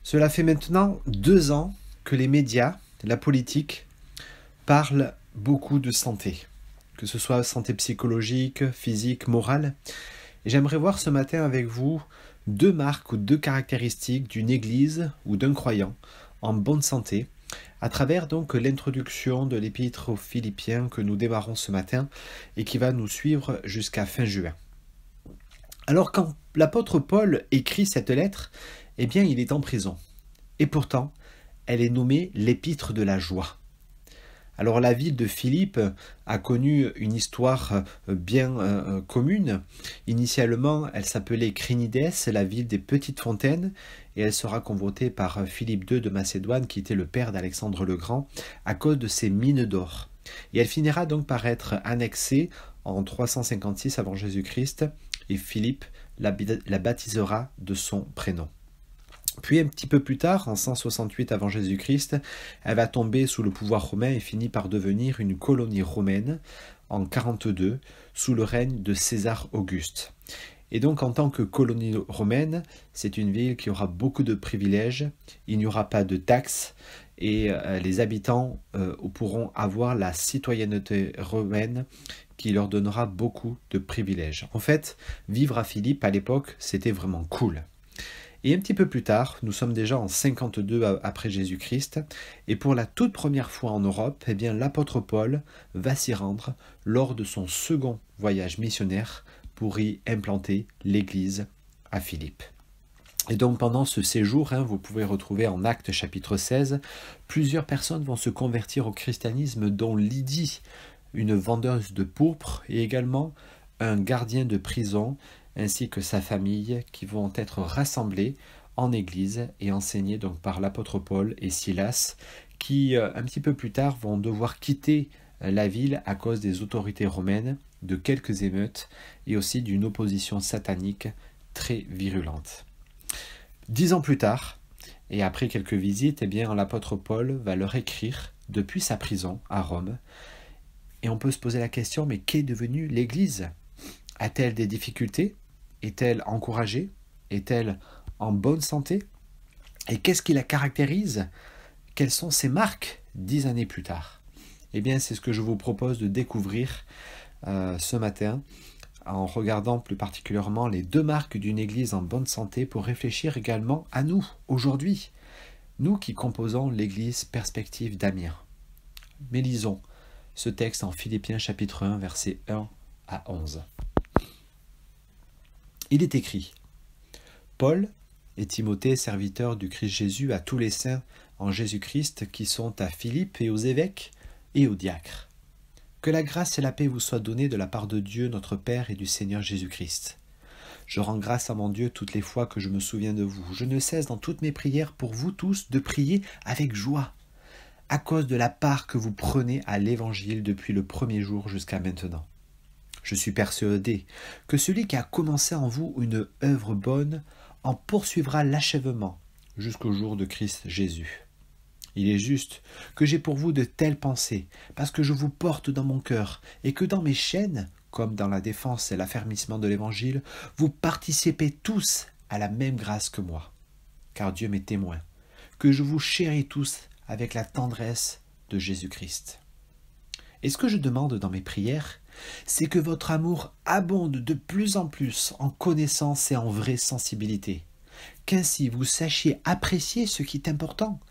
Cela fait maintenant 2 ans que les médias, la politique, parlent beaucoup de santé, que ce soit santé psychologique, physique, morale. Et j'aimerais voir ce matin avec vous 2 marques ou 2 caractéristiques d'une église ou d'un croyant en bonne santé, à travers donc l'introduction de l'épître aux Philippiens que nous démarrons ce matin et qui va nous suivre jusqu'à fin juin. Alors quand l'apôtre Paul écrit cette lettre, eh bien il est en prison. Et pourtant, elle est nommée l'épître de la joie. Alors la ville de Philippe a connu une histoire bien commune. Initialement, elle s'appelait Crinides, la ville des petites fontaines, et elle sera convoitée par Philippe II de Macédoine, qui était le père d'Alexandre le Grand, à cause de ses mines d'or. Et elle finira donc par être annexée en 356 avant Jésus-Christ, et Philippe la baptisera de son prénom. Puis un petit peu plus tard, en 168 avant Jésus-Christ, elle va tomber sous le pouvoir romain et finit par devenir une colonie romaine en 42 sous le règne de César Auguste. Et donc en tant que colonie romaine, c'est une ville qui aura beaucoup de privilèges, il n'y aura pas de taxes et les habitants pourront avoir la citoyenneté romaine qui leur donnera beaucoup de privilèges. En fait, vivre à Philippe à l'époque, c'était vraiment cool. Et un petit peu plus tard, nous sommes déjà en 52 après Jésus-Christ, et pour la toute première fois en Europe, eh bien, l'apôtre Paul va s'y rendre lors de son second voyage missionnaire pour y implanter l'église à Philippe. Et donc pendant ce séjour, vous pouvez retrouver en Actes chapitre 16, plusieurs personnes vont se convertir au christianisme, dont Lydie, une vendeuse de pourpre, et également un gardien de prison, ainsi que sa famille, qui vont être rassemblés en église et enseignés donc par l'apôtre Paul et Silas, qui un petit peu plus tard vont devoir quitter la ville à cause des autorités romaines, de quelques émeutes et aussi d'une opposition satanique très virulente. 10 ans plus tard, et après quelques visites, eh bien, l'apôtre Paul va leur écrire depuis sa prison à Rome. Et on peut se poser la question, mais qu'est devenue l'Église ? A-t-elle des difficultés ? Est-elle encouragée ? Est-elle en bonne santé ? Et qu'est-ce qui la caractérise ? Quelles sont ses marques 10 années plus tard ? Eh bien, c'est ce que je vous propose de découvrir ce matin, en regardant plus particulièrement les 2 marques d'une Église en bonne santé pour réfléchir également à nous, aujourd'hui, nous qui composons l'Église Perspective d'Amiens. Mais lisons ce texte en Philippiens chapitre 1, versets 1 à 11. Il est écrit : Paul et Timothée, serviteurs du Christ Jésus, à tous les saints en Jésus-Christ qui sont à Philippe et aux évêques et aux diacres. Que la grâce et la paix vous soient données de la part de Dieu notre Père et du Seigneur Jésus-Christ. Je rends grâce à mon Dieu toutes les fois que je me souviens de vous. Je ne cesse dans toutes mes prières pour vous tous de prier avec joie, à cause de la part que vous prenez à l'Évangile depuis le premier jour jusqu'à maintenant. Je suis persuadé que celui qui a commencé en vous une œuvre bonne en poursuivra l'achèvement jusqu'au jour de Christ Jésus. Il est juste que j'ai pour vous de telles pensées, parce que je vous porte dans mon cœur, et que dans mes chaînes, comme dans la défense et l'affermissement de l'Évangile, vous participez tous à la même grâce que moi. Car Dieu m'est témoin, que je vous chéris tous avec la tendresse de Jésus-Christ. Et ce que je demande dans mes prières, c'est que votre amour abonde de plus en plus en connaissance et en vraie sensibilité, qu'ainsi vous sachiez apprécier ce qui est important,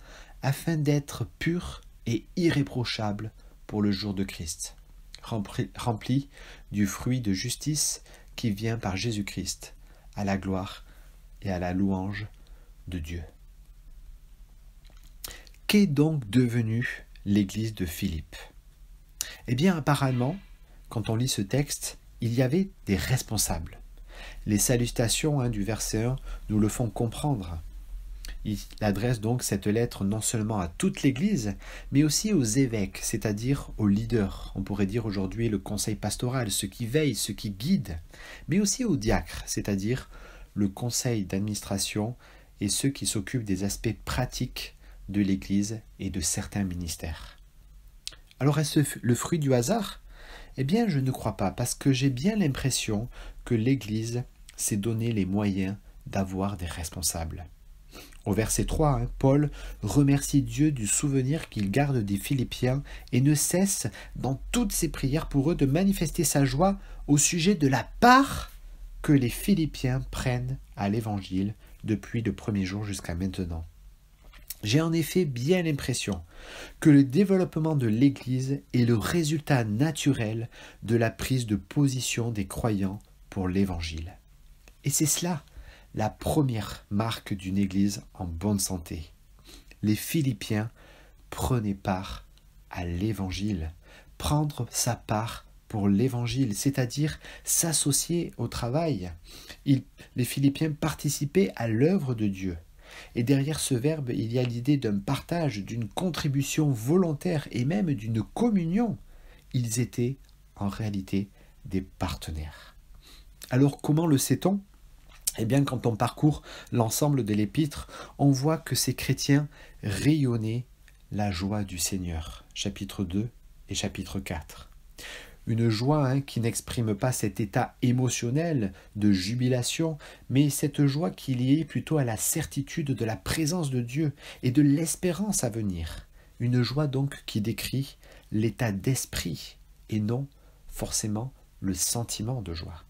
afin d'être pur et irréprochable pour le jour de Christ, rempli du fruit de justice qui vient par Jésus-Christ, à la gloire et à la louange de Dieu. Qu'est donc devenue l'église de Philippe ? Eh bien, apparemment, quand on lit ce texte, il y avait des responsables. Les salutations du verset 1 nous le font comprendre. Il adresse donc cette lettre non seulement à toute l'Église, mais aussi aux évêques, c'est-à-dire aux leaders. On pourrait dire aujourd'hui le conseil pastoral, ceux qui veillent, ceux qui guident, mais aussi aux diacres, c'est-à-dire le conseil d'administration et ceux qui s'occupent des aspects pratiques de l'Église et de certains ministères. Alors est-ce le fruit du hasard ? Eh bien, je ne crois pas, parce que j'ai bien l'impression que l'Église s'est donné les moyens d'avoir des responsables. Au verset 3, Paul remercie Dieu du souvenir qu'il garde des Philippiens et ne cesse, dans toutes ses prières pour eux, de manifester sa joie au sujet de la part que les Philippiens prennent à l'Évangile depuis le premier jour jusqu'à maintenant. J'ai en effet bien l'impression que le développement de l'Église est le résultat naturel de la prise de position des croyants pour l'Évangile. Et c'est cela la première marque d'une Église en bonne santé. Les Philippiens prenaient part à l'Évangile. Prendre sa part pour l'Évangile, c'est-à-dire s'associer au travail. Les Philippiens participaient à l'œuvre de Dieu. Et derrière ce verbe, il y a l'idée d'un partage, d'une contribution volontaire et même d'une communion. Ils étaient en réalité des partenaires. Alors comment le sait-on ? Eh bien, quand on parcourt l'ensemble de l'épître, on voit que ces chrétiens rayonnaient la joie du Seigneur, chapitre 2 et chapitre 4. Une joie qui n'exprime pas cet état émotionnel de jubilation, mais cette joie qui est liée plutôt à la certitude de la présence de Dieu et de l'espérance à venir. Une joie donc qui décrit l'état d'esprit et non forcément le sentiment de joie.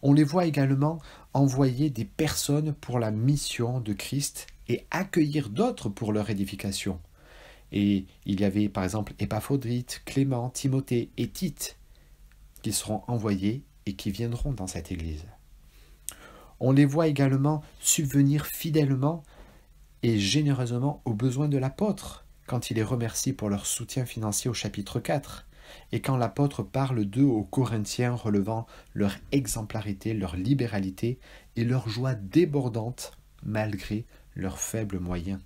On les voit également envoyer des personnes pour la mission de Christ et accueillir d'autres pour leur édification. Et il y avait par exemple Épaphrodite, Clément, Timothée et Tite qui seront envoyés et qui viendront dans cette église. On les voit également subvenir fidèlement et généreusement aux besoins de l'apôtre quand il les remercie pour leur soutien financier au chapitre 4. Et quand l'apôtre parle d'eux aux Corinthiens relevant leur exemplarité, leur libéralité et leur joie débordante malgré leurs faibles moyens.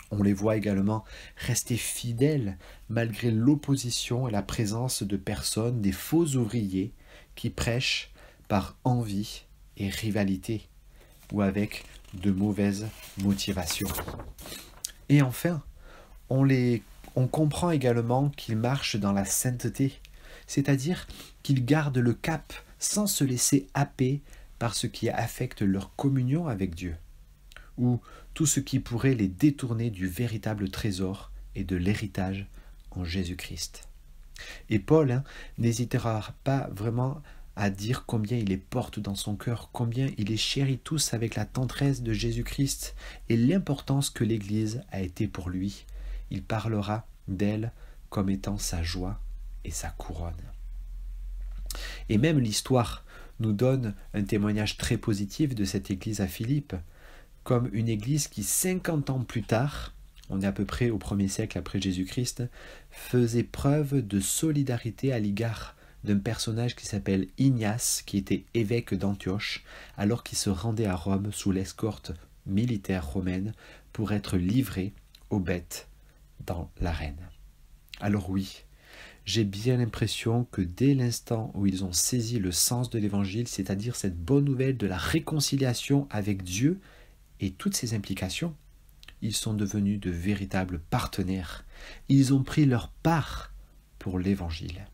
On les voit également rester fidèles malgré l'opposition et la présence de personnes, des faux ouvriers qui prêchent par envie et rivalité ou avec de mauvaises motivations. Et enfin, on comprend également qu'ils marchent dans la sainteté, c'est-à-dire qu'ils gardent le cap sans se laisser happer par ce qui affecte leur communion avec Dieu, ou tout ce qui pourrait les détourner du véritable trésor et de l'héritage en Jésus-Christ. Et Paul n'hésitera pas vraiment à dire combien il les porte dans son cœur, combien il les chérit tous avec la tendresse de Jésus-Christ et l'importance que l'Église a été pour lui. Il parlera d'elle comme étant sa joie et sa couronne. Et même l'histoire nous donne un témoignage très positif de cette église à Philippe, comme une église qui 50 ans plus tard, on est à peu près au 1er siècle après Jésus-Christ, faisait preuve de solidarité à l'égard d'un personnage qui s'appelle Ignace, qui était évêque d'Antioche, alors qu'il se rendait à Rome sous l'escorte militaire romaine pour être livré aux bêtes dans l'arène. Alors oui, j'ai bien l'impression que dès l'instant où ils ont saisi le sens de l'évangile, c'est-à-dire cette bonne nouvelle de la réconciliation avec Dieu et toutes ses implications, ils sont devenus de véritables partenaires. Ils ont pris leur part pour l'évangile.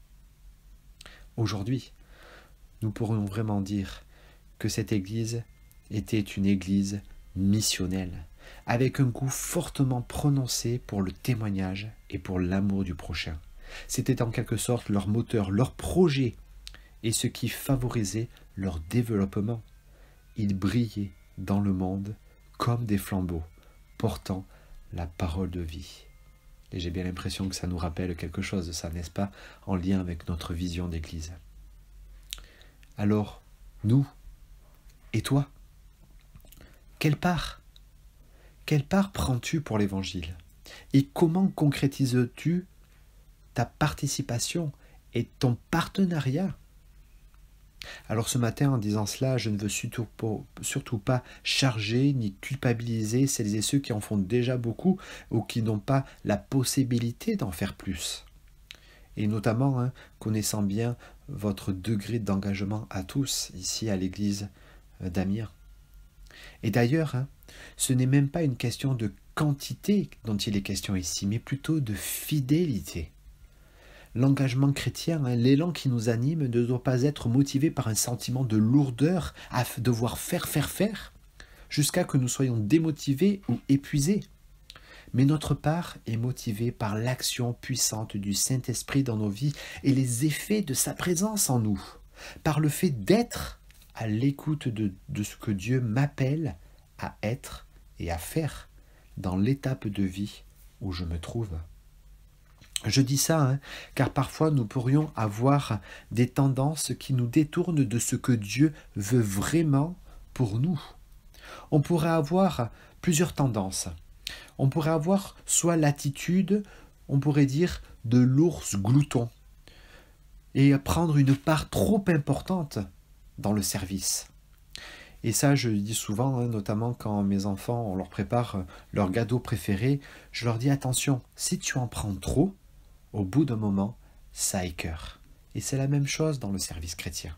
Aujourd'hui, nous pourrions vraiment dire que cette église était une église missionnelle, avec un goût fortement prononcé pour le témoignage et pour l'amour du prochain. C'était en quelque sorte leur moteur, leur projet, et ce qui favorisait leur développement. Ils brillaient dans le monde comme des flambeaux, portant la parole de vie. Et j'ai bien l'impression que ça nous rappelle quelque chose de ça, n'est-ce pas, en lien avec notre vision d'Église. Alors, nous, et toi, quelle part prends-tu pour l'Évangile? Et comment concrétises-tu ta participation et ton partenariat? Alors ce matin, en disant cela, je ne veux surtout pas charger ni culpabiliser celles et ceux qui en font déjà beaucoup ou qui n'ont pas la possibilité d'en faire plus. Et notamment, connaissant bien votre degré d'engagement à tous, ici à l'église d'Amiens. Et d'ailleurs, ce n'est même pas une question de quantité dont il est question ici, mais plutôt de fidélité. L'engagement chrétien, l'élan qui nous anime, ne doit pas être motivé par un sentiment de lourdeur à devoir faire. jusqu'à que nous soyons démotivés ou épuisés. Mais notre part est motivée par l'action puissante du Saint-Esprit dans nos vies et les effets de sa présence en nous, par le fait d'être à l'écoute de ce que Dieu m'appelle à être et à faire dans l'étape de vie où je me trouve. Je dis ça, car parfois nous pourrions avoir des tendances qui nous détournent de ce que Dieu veut vraiment pour nous. On pourrait avoir plusieurs tendances. On pourrait avoir soit l'attitude, on pourrait dire, de l'ours glouton, et prendre une part trop importante dans le service. Et ça, je le dis souvent, notamment quand mes enfants, on leur prépare leur gâteau préféré, je leur dis attention, si tu en prends trop, au bout d'un moment, ça écœure. Et c'est la même chose dans le service chrétien.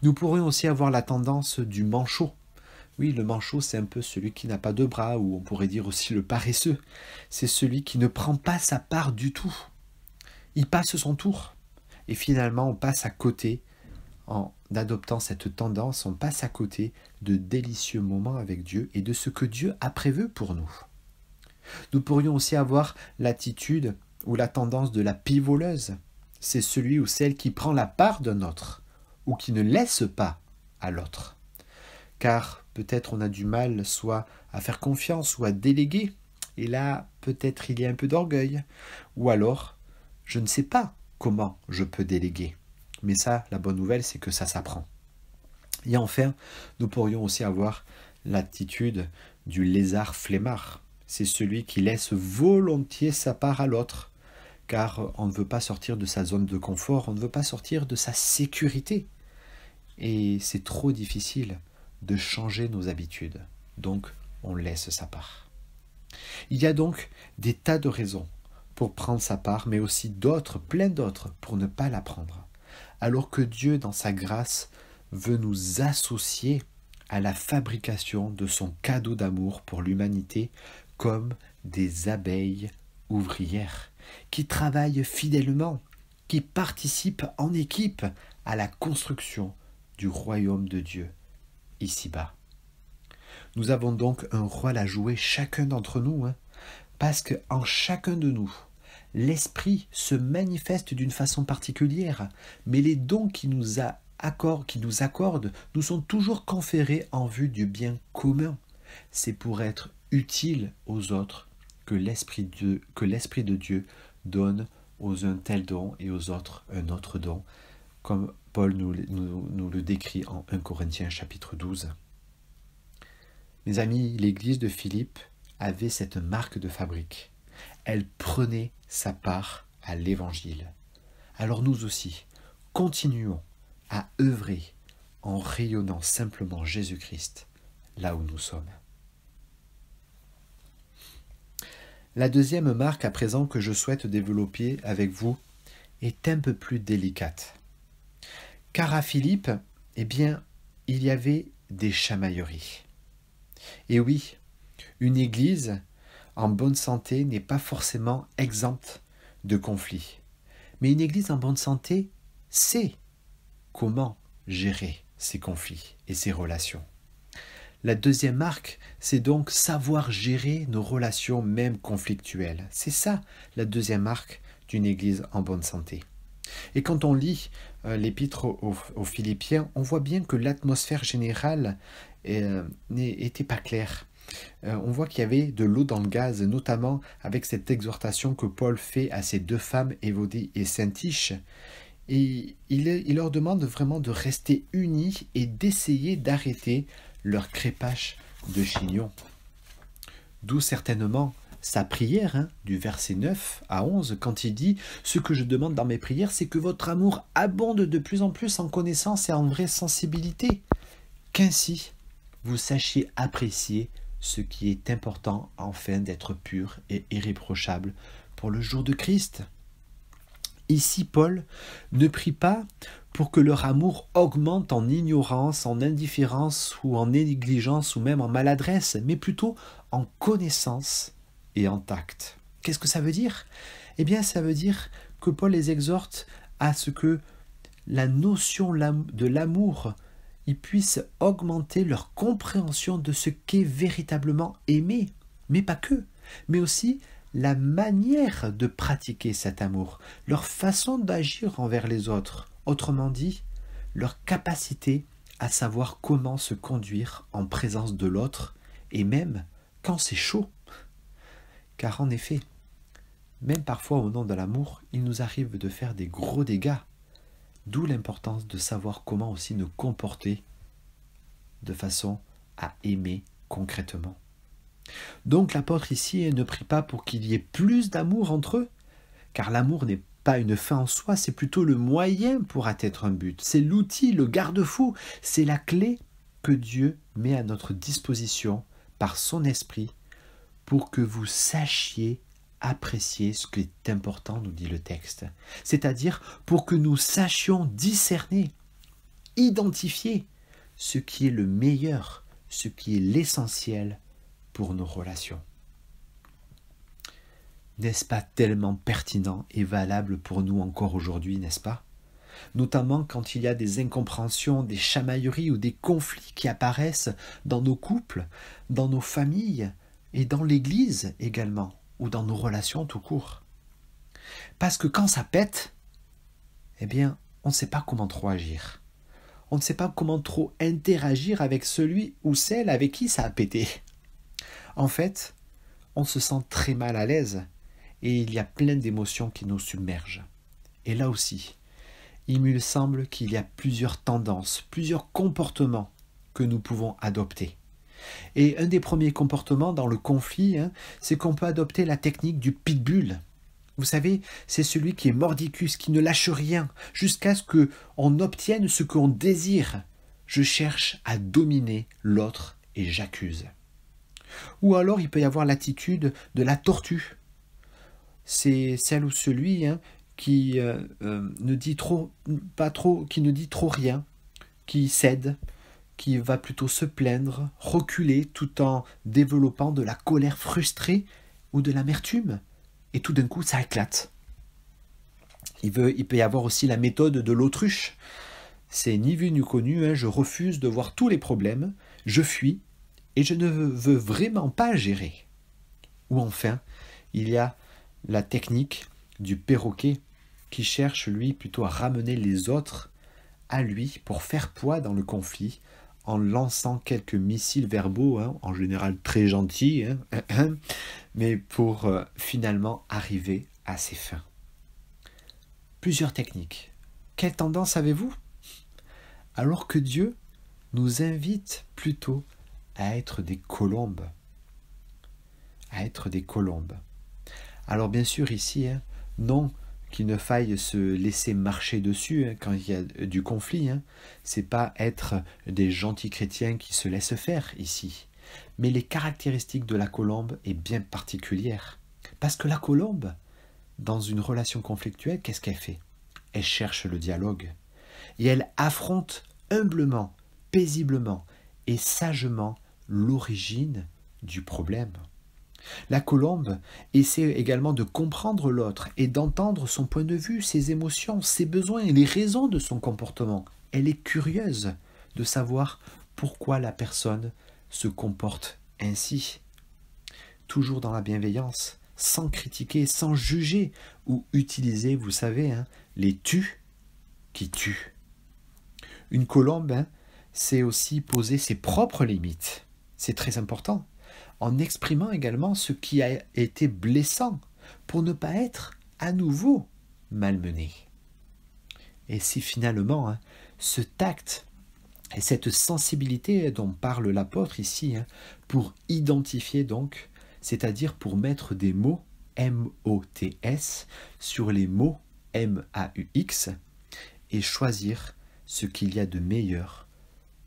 Nous pourrions aussi avoir la tendance du manchot. Oui, le manchot, c'est un peu celui qui n'a pas de bras, ou on pourrait dire aussi le paresseux. C'est celui qui ne prend pas sa part du tout. Il passe son tour. Et finalement, on passe à côté, en adoptant cette tendance, on passe à côté de délicieux moments avec Dieu et de ce que Dieu a prévu pour nous. Nous pourrions aussi avoir l'attitude ou la tendance de la pie-voleuse. C'est celui ou celle qui prend la part d'un autre, ou qui ne laisse pas à l'autre. Car peut-être on a du mal soit à faire confiance ou à déléguer, et là peut-être il y a un peu d'orgueil, ou alors je ne sais pas comment je peux déléguer. Mais ça, la bonne nouvelle, c'est que ça s'apprend. Et enfin, nous pourrions aussi avoir l'attitude du lézard flemmard. C'est celui qui laisse volontiers sa part à l'autre, car on ne veut pas sortir de sa zone de confort, on ne veut pas sortir de sa sécurité. Et c'est trop difficile de changer nos habitudes. Donc, on laisse sa part. Il y a donc des tas de raisons pour prendre sa part, mais aussi d'autres, plein d'autres, pour ne pas la prendre. Alors que Dieu, dans sa grâce, veut nous associer à la fabrication de son cadeau d'amour pour l'humanité comme des abeilles ouvrières qui travaillent fidèlement, qui participent en équipe à la construction du royaume de Dieu ici-bas. Nous avons donc un rôle à jouer chacun d'entre nous, parce qu'en chacun de nous, l'Esprit se manifeste d'une façon particulière, mais les dons qu'il nous accorde nous sont toujours conférés en vue du bien commun. C'est pour être utile aux autres que l'Esprit de Dieu donne aux uns tel don et aux autres un autre don, comme Paul nous le décrit en 1 Corinthiens chapitre 12. Mes amis, l'église de Philippe avait cette marque de fabrique. Elle prenait sa part à l'évangile. Alors nous aussi, continuons à œuvrer en rayonnant simplement Jésus-Christ là où nous sommes. La deuxième marque à présent que je souhaite développer avec vous est un peu plus délicate. Car à Philippe, il y avait des chamailleries. Et oui, une église en bonne santé n'est pas forcément exempte de conflits. Mais une église en bonne santé sait comment gérer ces conflits et ces relations. La deuxième marque, c'est donc savoir gérer nos relations même conflictuelles. C'est ça la deuxième marque d'une église en bonne santé. Et quand on lit l'épître aux Philippiens, on voit bien que l'atmosphère générale n'était pas claire. On voit qu'il y avait de l'eau dans le gaz, notamment avec cette exhortation que Paul fait à ces deux femmes, Évodie et Syntyche. Et il leur demande vraiment de rester unis et d'essayer d'arrêter leur crépache de chignon. D'où certainement sa prière, du verset 9 à 11, quand il dit « Ce que je demande dans mes prières, c'est que votre amour abonde de plus en plus en connaissance et en vraie sensibilité, qu'ainsi vous sachiez apprécier ce qui est important afin d'être pur et irréprochable pour le jour de Christ. » Ici, Paul ne prie pas pour que leur amour augmente en ignorance, en indifférence ou en négligence ou même en maladresse, mais plutôt en connaissance et en tact. Qu'est-ce que ça veut dire ? Eh bien, ça veut dire que Paul les exhorte à ce que la notion de l'amour ils puissent augmenter leur compréhension de ce qu'est véritablement aimer, mais pas que, mais aussi la manière de pratiquer cet amour, leur façon d'agir envers les autres, autrement dit, leur capacité à savoir comment se conduire en présence de l'autre, et même quand c'est chaud. Car en effet, même parfois au nom de l'amour, il nous arrive de faire des gros dégâts, d'où l'importance de savoir comment aussi nous comporter de façon à aimer concrètement. Donc l'apôtre ici ne prie pas pour qu'il y ait plus d'amour entre eux, car l'amour n'est pas une fin en soi, c'est plutôt le moyen pour atteindre un but. C'est l'outil, le garde-fou, c'est la clé que Dieu met à notre disposition par son esprit pour que vous sachiez apprécier ce qui est important, nous dit le texte. C'est-à-dire pour que nous sachions discerner, identifier ce qui est le meilleur, ce qui est l'essentiel pour nos relations. N'est-ce pas tellement pertinent et valable pour nous encore aujourd'hui, n'est-ce pas? Notamment quand il y a des incompréhensions, des chamailleries ou des conflits qui apparaissent dans nos couples, dans nos familles et dans l'Église également, ou dans nos relations tout court. Parce que quand ça pète, eh bien, on ne sait pas comment trop agir. On ne sait pas comment trop interagir avec celui ou celle avec qui ça a pété. En fait, on se sent très mal à l'aise et il y a plein d'émotions qui nous submergent. Et là aussi, il me semble qu'il y a plusieurs tendances, plusieurs comportements que nous pouvons adopter. Et un des premiers comportements dans le conflit, c'est qu'on peut adopter la technique du pitbull. Vous savez, c'est celui qui est mordicus, qui ne lâche rien, jusqu'à ce qu'on obtienne ce qu'on désire. Je cherche à dominer l'autre et j'accuse. Ou alors il peut y avoir l'attitude de la tortue. C'est celle ou celui qui ne dit qui ne dit trop rien, qui cède, qui va plutôt se plaindre, reculer tout en développant de la colère frustrée ou de l'amertume. Et tout d'un coup, ça éclate. Il peut y avoir aussi la méthode de l'autruche. C'est ni vu ni connu, je refuse de voir tous les problèmes, je fuis et je ne veux vraiment pas gérer. Ou enfin, il y a la technique du perroquet qui cherche, lui, plutôt à ramener les autres à lui pour faire poids dans le conflit, en lançant quelques missiles verbaux, en général très gentils, mais pour finalement arriver à ses fins. Plusieurs techniques. Quelle tendance avez-vous? Alors que Dieu nous invite plutôt à être des colombes. À être des colombes. Alors bien sûr ici, non qu'il ne faille se laisser marcher dessus quand il y a du conflit. C'est pas être des gentils chrétiens qui se laissent faire ici. Mais les caractéristiques de la colombe est bien particulière. Parce que la colombe, dans une relation conflictuelle, qu'est-ce qu'elle fait? Elle cherche le dialogue. Et elle affronte humblement, paisiblement et sagement l'origine du problème. La colombe essaie également de comprendre l'autre et d'entendre son point de vue, ses émotions, ses besoins et les raisons de son comportement. Elle est curieuse de savoir pourquoi la personne se comporte ainsi. Toujours dans la bienveillance, sans critiquer, sans juger ou utiliser, vous savez, les tu qui tuent. Une colombe, c'est aussi poser ses propres limites. C'est très important. En exprimant également ce qui a été blessant pour ne pas être à nouveau malmené. Et si finalement ce tact et cette sensibilité dont parle l'apôtre ici, pour identifier donc, c'est-à-dire pour mettre des mots M-O-T-S sur les mots M-A-U-X et choisir ce qu'il y a de meilleur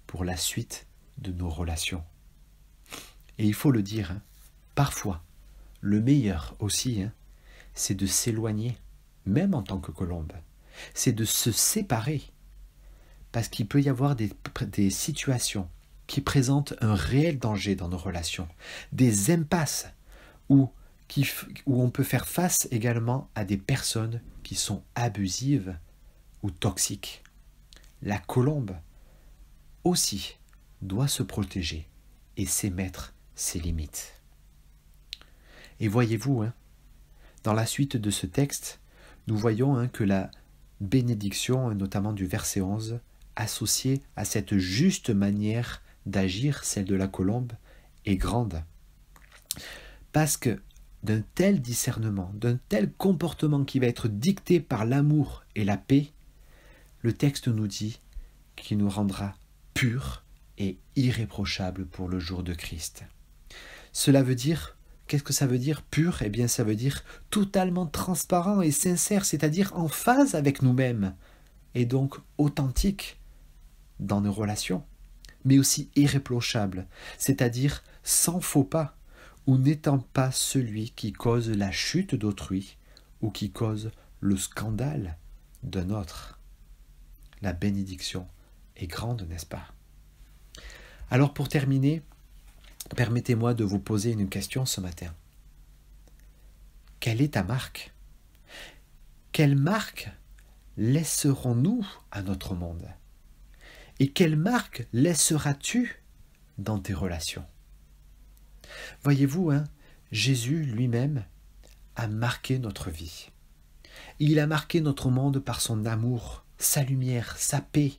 pour la suite de nos relations. Et il faut le dire, parfois, le meilleur aussi, c'est de s'éloigner, même en tant que colombe. C'est de se séparer. Parce qu'il peut y avoir des situations qui présentent un réel danger dans nos relations, des impasses où on peut faire face également à des personnes qui sont abusives ou toxiques. La colombe aussi doit se protéger et sait mettre ses limites. Et voyez-vous, dans la suite de ce texte, nous voyons que la bénédiction, notamment du verset 11, associée à cette juste manière d'agir, celle de la colombe, est grande. Parce que d'un tel discernement, d'un tel comportement qui va être dicté par l'amour et la paix, le texte nous dit qu'il nous rendra purs et irréprochables pour le jour de Christ. Cela veut dire, qu'est-ce que ça veut dire pur ? Eh bien ça veut dire totalement transparent et sincère, c'est-à-dire en phase avec nous-mêmes, et donc authentique dans nos relations, mais aussi irréprochable, c'est-à-dire sans faux pas, ou n'étant pas celui qui cause la chute d'autrui, ou qui cause le scandale d'un autre. La bénédiction est grande, n'est-ce pas ? Alors pour terminer, permettez-moi de vous poser une question ce matin. Quelle est ta marque ? Quelle marque laisserons-nous à notre monde ? Et quelle marque laisseras-tu dans tes relations ? Voyez-vous, Jésus lui-même a marqué notre vie. Il a marqué notre monde par son amour, sa lumière, sa paix,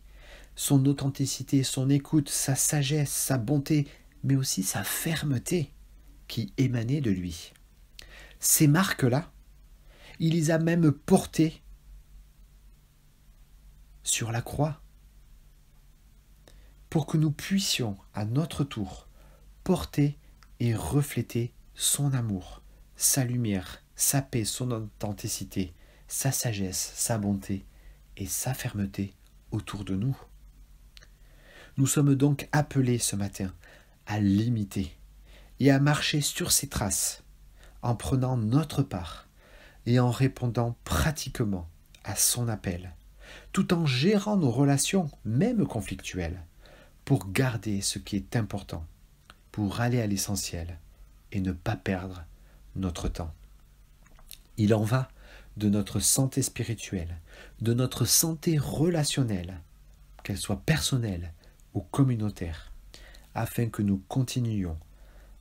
son authenticité, son écoute, sa sagesse, sa bonté, mais aussi sa fermeté qui émanait de lui. Ces marques-là, il les a même portées sur la croix pour que nous puissions, à notre tour, porter et refléter son amour, sa lumière, sa paix, son authenticité, sa sagesse, sa bonté et sa fermeté autour de nous. Nous sommes donc appelés ce matin à l'imiter et à marcher sur ses traces en prenant notre part et en répondant pratiquement à son appel, tout en gérant nos relations, même conflictuelles, pour garder ce qui est important, pour aller à l'essentiel et ne pas perdre notre temps. Il en va de notre santé spirituelle, de notre santé relationnelle, qu'elle soit personnelle ou communautaire, afin que nous continuions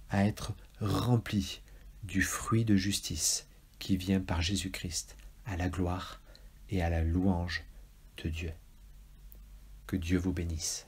à être remplis du fruit de justice qui vient par Jésus-Christ à la gloire et à la louange de Dieu. Que Dieu vous bénisse.